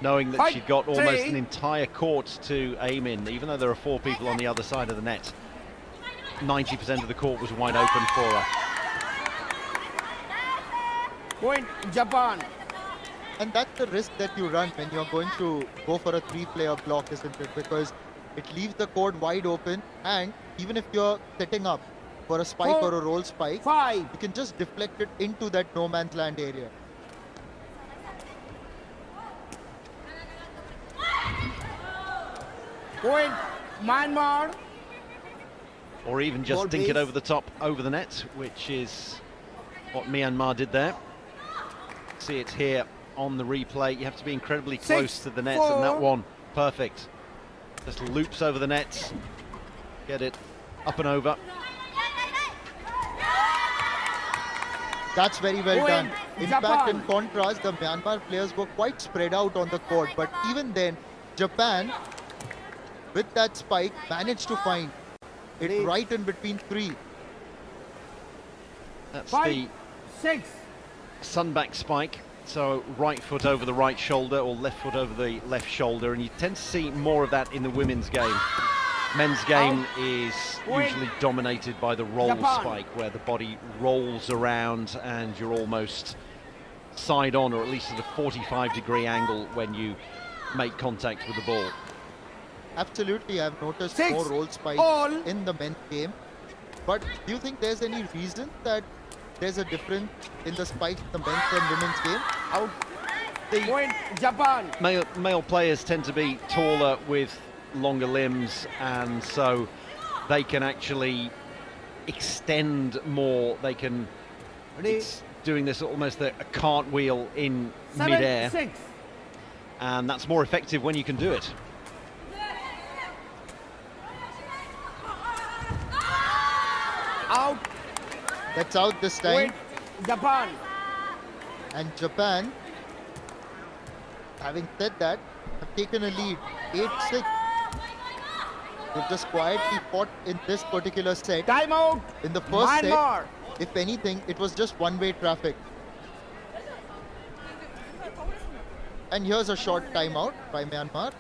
knowing that she'd got almost an entire court to aim in, even though there are 4 people on the other side of the net. 90% of the court was wide open for her. Point Japan. And that's the risk that you run when you're going to go for a 3-player block, isn't it? Because it leaves the court wide open, and even if you're setting up for a spike or a roll spike, you can just deflect it into that no man's land area. Point Myanmar. Or even just dink it over the top, over the net, which is what Myanmar did there. See it here on the replay. You have to be incredibly close to the net, and that one, perfect. Just loops over the net, get it up and over. That's very well done. In fact, in contrast, the Myanmar players were quite spread out on the court, but even then, Japan, with that spike, managed to find it right in between 3. That's the sunback spike. So right foot over the right shoulder or left foot over the left shoulder, and you tend to see more of that in the women's game. Men's game is usually dominated by the roll spike, where the body rolls around and you're almost side on, or at least at a 45-degree angle when you make contact with the ball. Absolutely, I've noticed more roll spikes in the men's game. But do you think there's any reason that there's a difference in the spikes in the men's and women's game? Out. Point Japan. Male players tend to be taller with longer limbs, and so they can actually extend more. They can, it's doing this almost a cartwheel in mid-air, and that's more effective when you can do it. Out. That's out this time. Japan. And Japan, having said that, have taken a lead, 8-6. They've just quietly fought in this particular set. Timeout. In the first set, if anything, it was just one-way traffic. And here's a short timeout by Myanmar.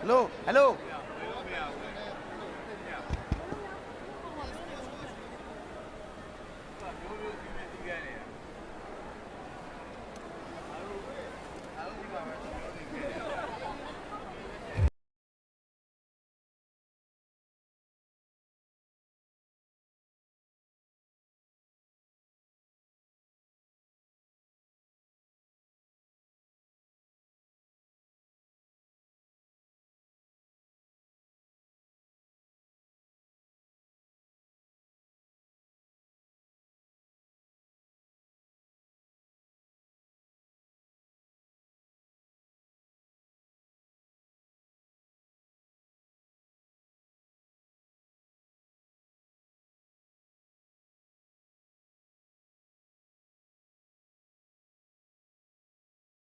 Hello, hello.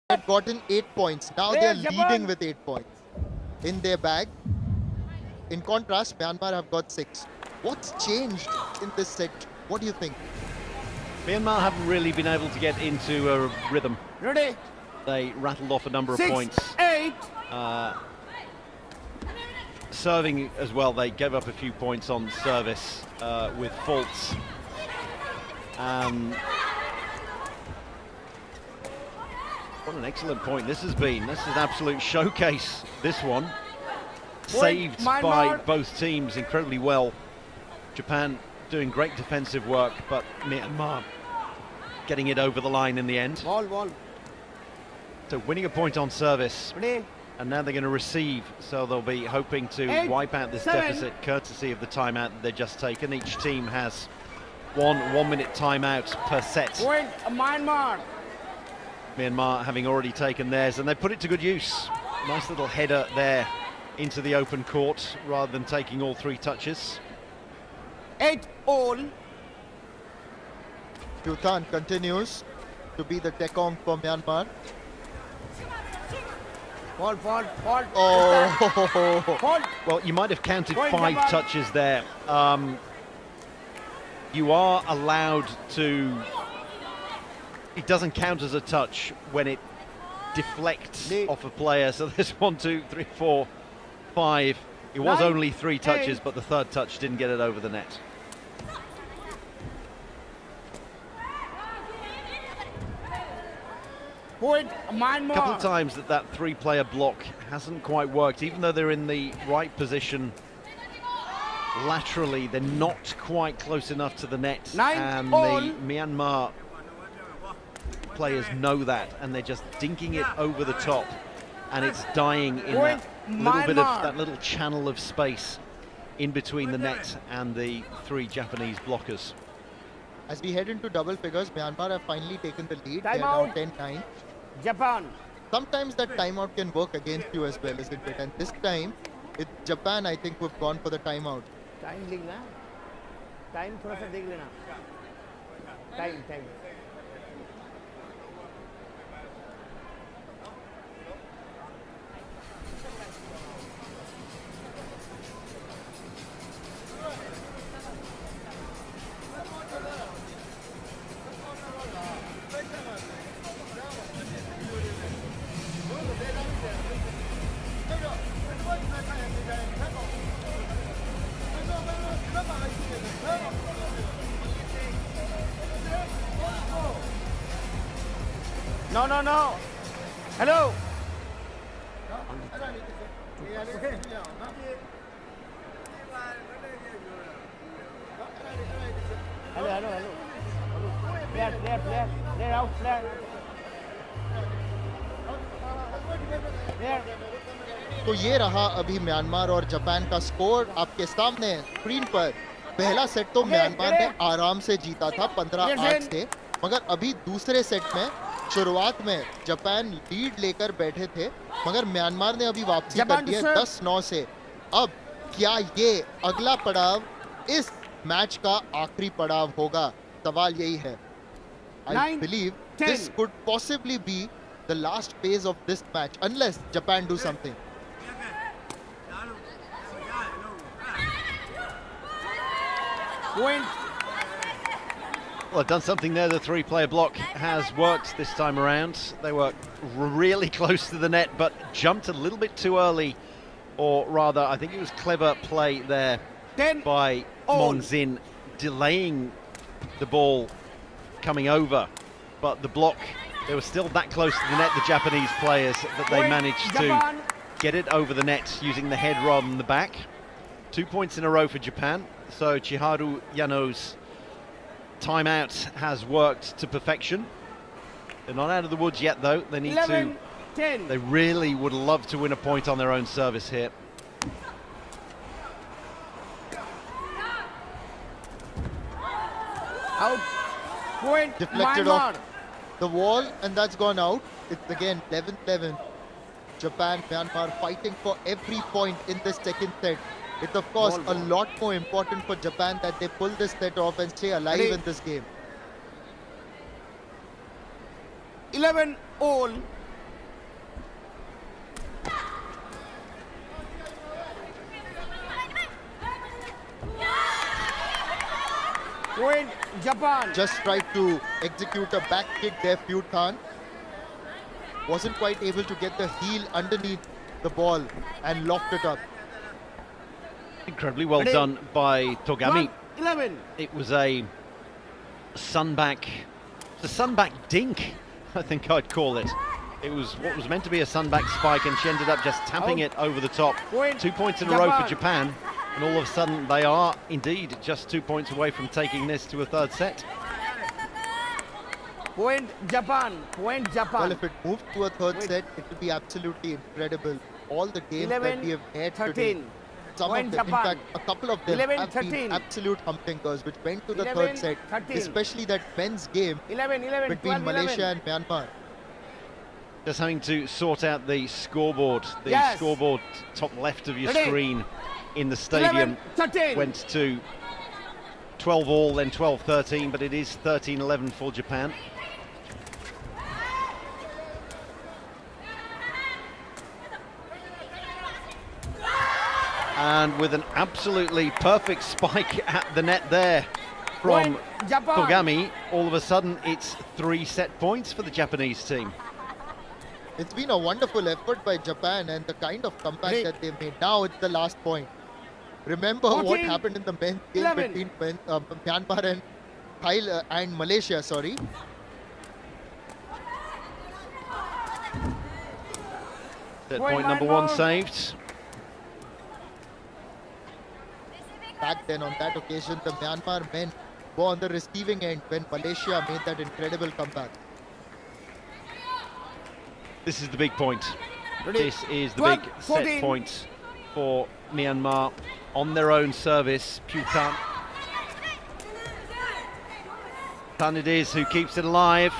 Had gotten 8 points. Now they are leading with 8 points in their bag. In contrast, Myanmar have got 6. What's changed in this set? What do you think? Myanmar haven't really been able to get into a rhythm. Ready? They rattled off a number of 6, points. 8. Serving as well, they gave up a few points on service with faults. What an excellent point this has been. This is an absolute showcase, this one. Saved by both teams incredibly well. Japan doing great defensive work, but Myanmar getting it over the line in the end. Ball. So winning a point on service. Ready? And now they're going to receive, so they'll be hoping to 8, wipe out this 7. deficit courtesy of the timeout that they've just taken. Each team has one-minute timeout per set. Point Myanmar. Myanmar having already taken theirs, and they put it to good use. Nice little header there into the open court rather than taking all 3 touches. 8-all. Bhutan continues to be the Tekong for Myanmar. Fall. Oh! Fall. Well, you might have counted Point 5 Japan. touches there. You are allowed to... It doesn't count as a touch when it deflects off a player. So there's 1, 2, 3, 4, 5. It was 9, only 3 touches, 8. but the third touch didn't get it over the net. Point A Myanmar. couple of times that 3-player block hasn't quite worked, even though they're in the right position laterally. They're not quite close enough to the net, 9 and all. the Myanmar players know that, and they're just dinking it over the top, and it's dying in Point that little bit of Myanmar. that little channel of space in between the net and the 3 Japanese blockers. As we head into double figures, Myanmar have finally taken the lead. They are Timeout. now 10-9. Japan. Sometimes that timeout can work against you as well, isn't it? And this time, it's Japan, I think, who've gone for the timeout. Time लिखना time थोड़ा सा देख लेना time time No, no, no. Hello. Hello, hello, hello. Player out, player. Player. तो ये रहा अभी Myanmar और जापान का स्कोर आपके सामने स्क्रीन पर। पहला सेट तो म्यांमार ने आराम से जीता था 15-8 से, मगर अभी दूसरे सेट में शुरुआत में जापान लीड लेकर बैठे थे, मगर म्यांमार ने अभी वापसी कर दी है 10-9 से। अब क्या ये अगला पड़ाव इस मैच का आखिरी पड़ाव होगा? सवाल यही है। I believe this could possibly be the last phase of this match unless Japan do something. Point. Well, done something there. The 3-player block has worked this time around. They were really close to the net, but jumped a little bit too early, or rather, I think it was clever play there 10 by all. Monzin, delaying the ball coming over. But the block, they were still that close to the net, the Japanese players, that they Point managed Japan. to get it over the net using the head rather than the back. 2 points in a row for Japan. So Chiharu Yano's timeout has worked to perfection. They're not out of the woods yet, though. They need 11, to. 10. They really would love to win a point on their own service here. Out. Point Deflected Myanmar. off the wall, and that's gone out. It's again 11-11. Japan, Myanmar fighting for every point in this second set. It's of course a lot more important for Japan that they pull this set off and stay alive Ready. in this game. 11 all. Point Japan. Just tried to execute a back kick there, Feud Khan. Wasn't quite able to get the heel underneath the ball and locked it up. Incredibly well Ready. done by Togami. 11. It was a sunback dink, I think I'd call it. It was what was meant to be a sunback spike, and she ended up just tapping it over the top. Point 2 points in a row for Japan, and all of a sudden they are indeed just 2 points away from taking this to a third set. Point Japan. Point Japan. Well, if it moved to a third set, it would be absolutely incredible. All the games that 11, we have had 13. today, some Point of them, in Japan. fact, a couple of them 11, have been 13. absolute humdinkers, which went to the 11, third set, 13. especially that men's game 11, between 12, Malaysia 11. and Myanmar. Just having to sort out the scoreboard. The Yes. scoreboard top left of your Ready. screen in the stadium 11, 13. went to 12 all, then 12-13, but it is 13-11 for Japan. And with an absolutely perfect spike at the net there from Point Japan. Togami, all of a sudden it's 3 set points for the Japanese team. It's been a wonderful effort by Japan and the kind of comeback Ready. that they made. Now it's the last point. Remember what 14, happened in the men's game 11. between Myanmar and and Malaysia, sorry. Set Point point number one Myanmar. saved. Back then on that occasion, the Myanmar men were on the receiving end when Malaysia made that incredible comeback. This is the big point. Ready. This is the 12, big set 14. point for Myanmar on their own service. Putan. Tan it is who keeps it alive.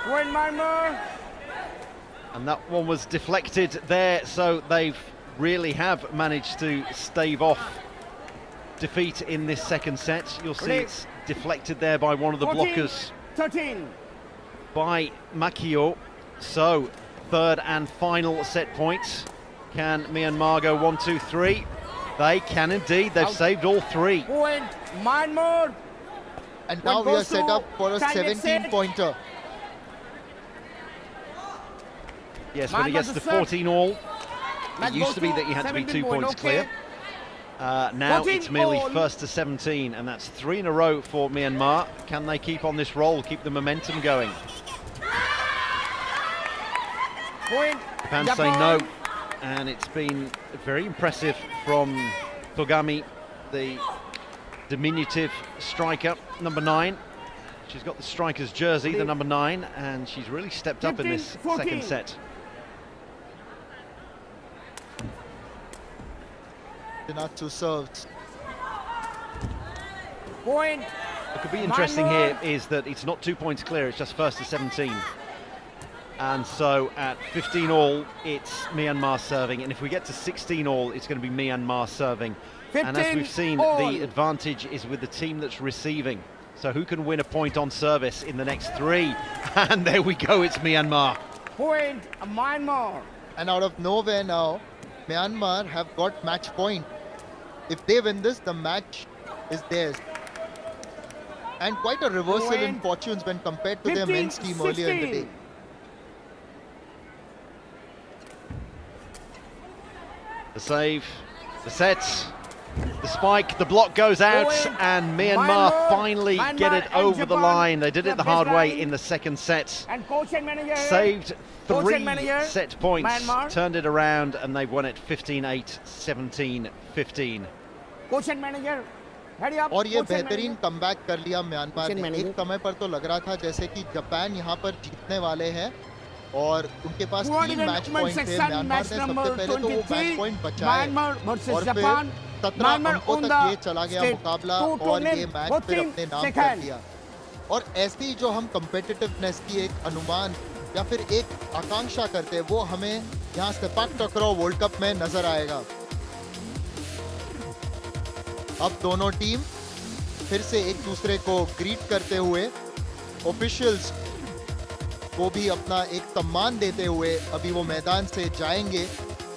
Point Myanmar. And that one was deflected there, so they've really have managed to stave off defeat in this second set. You'll see Ready. it's deflected there by one of the 14, blockers 13. by Makio. So third and final set points. Can Myanmar go 1, 2, 3? They can indeed. They've Out. saved all three. Point Myanmar. And One now we are goes set to up for a target set. 17-pointer. Yes, when he Myanmar gets to to serve. 14 all, Match it used goes to be that you had to be 17 2 point, points okay. clear. Now 14 it's merely all. first to 17, and that's 3 in a row for Myanmar. Can they keep on this roll, keep the momentum going? Point Japan say no, and it's been very impressive from Togami, the diminutive striker, number 9. She's got the striker's jersey, the number 9, and she's really stepped up in this 15-14. second set. Dinatsu serves. Point. What could be interesting here is that it's not 2 points clear, it's just first to 17. And so at 15 all, it's Myanmar serving, and if we get to 16 all, it's going to be Myanmar serving. And as we've 15 seen, all. the advantage is with the team that's receiving. So who can win a point on service in the next 3? And there we go, it's Myanmar. Point Myanmar. And out of nowhere now, Myanmar have got match point. If they win this, the match is theirs. And quite a reversal in Point. fortunes when compared to their 15, men's team earlier in the 16. day. The save, the set, the spike, the block goes out, Point. and Myanmar finally Myanmar get it and over the Japan. line. They did it the hard way Baseline. in the second set. And coach and manager. Saved Coach 3 and manager, set points, Myanmar. turned it around, and they've won it 15-8, 17-15. Coach and manager. Head up. और ये coach and बेहतरीन manager. Comeback कर लिया Myanmar Coach and ने। manager. एक समय पर तो लग रहा था जैसे कि जापान यहाँ पर जीतने वाले हैं और उनके पास 3 मैच पॉइंट थे। म्यांमार ने मैच सबसे नंबर पहले तो वो 23 मैच पॉइंट बचाए म्यांमार वर्सेस और फिर जापान 17 म्यांमार अंकों on तक the ये चला गया stage. मुकाबला Two और ये tournament, मैच both फिर team अपने नाम कर second. लिया। और ऐसी जो हम कम्पिटिटिवनेस की एक अनुमान या फिर एक आकांक्षा करते हैं वो हमें यहाँ सेपाक टकराव वर्ल्ड कप में नजर आएगा। अब दोनों टीम फिर से एक दूसरे को ग्रीट करते हुए ऑफिशियल्स को भी अपना एक सम्मान देते हुए अभी वो मैदान से जाएंगे।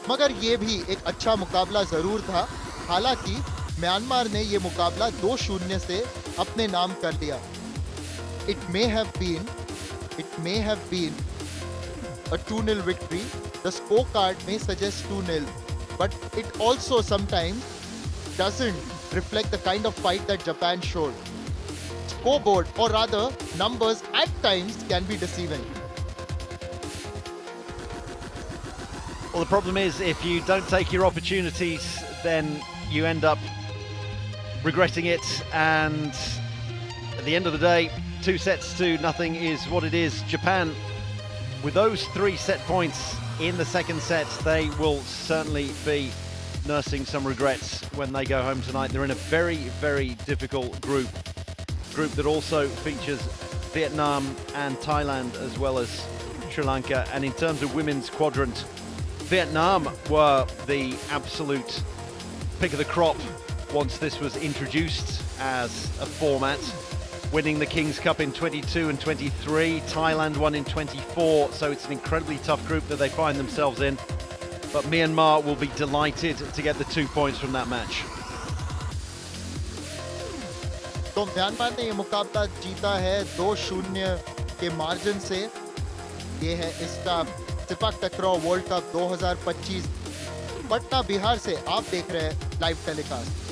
मगर ये भी एक अच्छा मुकाबला जरूर था। हालांकि म्यांमार ने ये मुकाबला 2-0 से अपने नाम कर लिया। It may have been a 2-0 victory. The scorecard may suggest 2-0, but it also sometimes doesn't reflect the kind of fight that Japan showed. Scoreboard, or rather numbers, at times can be deceiving. Well, the problem is if you don't take your opportunities, then you end up regretting it, and at the end of the day, 2-0 is what it is. Japan, with those 3 set points in the second set, they will certainly be nursing some regrets when they go home tonight. They're in a very, very difficult group that also features Vietnam and Thailand as well as Sri Lanka. And in terms of women's quadrant, Vietnam were the absolute pick of the crop once this was introduced as a format, winning the King's Cup in 22 and 23. Thailand won in 24, so it's an incredibly tough group that they find themselves in. But Myanmar will be delighted to get the 2 points from that match. तो Myanmar ने ये मुकाबला जीता है 2-0 के margin से ये है ISTAF sepak takraw world cup 2025 Patna Bihar से आप देख रहे हैं लाइव टेलीकास्ट।